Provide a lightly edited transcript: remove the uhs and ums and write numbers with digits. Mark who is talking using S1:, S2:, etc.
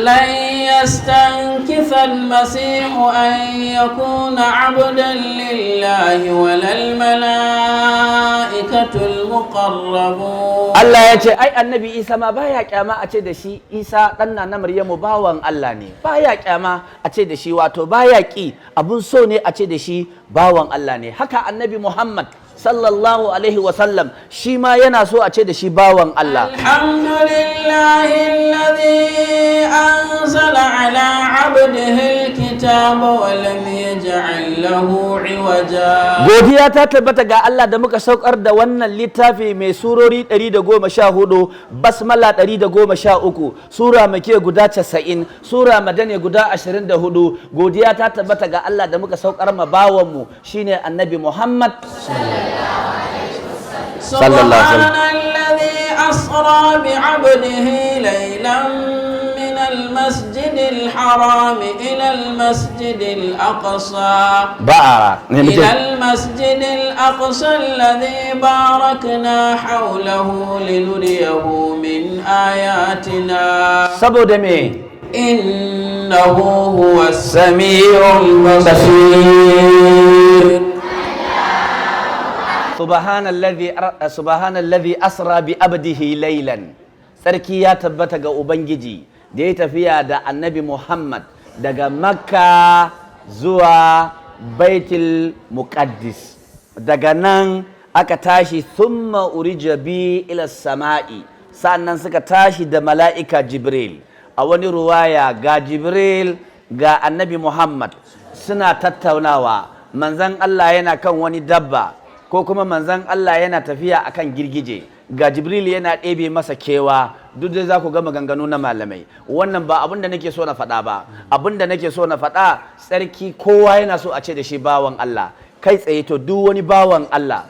S1: لن يستنكف المسيح أن يكون عبدا لله ولا الملائكة المقربون.
S2: Allah ya ce ai annabi Isa ma baya kyama a ce da shi Isa dan na Maryamu bawan Allah ne, baya kyama a ce da shi, wato baya ki, abun so ne a ce da shi bawan Allah ne. Haka annabi Muhammad sallallahu alaihi wasallam shi ma yana so a ce da shi bawan Allah.
S1: Alhamdulillahi alladhi anzala ala abdihi alkitaba wa lam yaj'al lahu iwaja.
S2: Godiya ta tabbata ga Allah da muka saukar da wannan littafi mai surori 114, basmala 113, sura makiya guda 90, sura madani guda 24. Godiya ta tabbata ga Allah da muka saukar ma bawanmu shine annabi Muhammad
S1: سبحان الذي أسرى بعبده ليلا من المسجد الحرام إلى المسجد الأقصى إلى المسجد الأقصى الذي باركنا حوله لنريه من آياتنا إنه هو السميع البصير.
S2: subhanallazi asra bi abdihi laylan. Sarki ya tabbata ga ubangiji da ya tafiya da annabi Muhammad daga Makka zuwa Baitul Muqaddis. Daga nan aka tashi thumma urija bi ila sama'i, sannan suka tashi da mala'ika Jibril. A wani ruwaya ga Jibril ga annabi Muhammad suna tattaunawa, manzon Allah yana kan wani dabba ko kuma manzan Allah yana tafiya akan girgije, ga Jibril yana ɗebe masa kewa. Duk da za ku ga maganganu na malamai, wannan ba abin da nake so na faɗa ba. Abin da nake so na faɗa, tsarki kowa yana so a ce da shi bawan Allah kai tsaye. To duk wani bawan Allah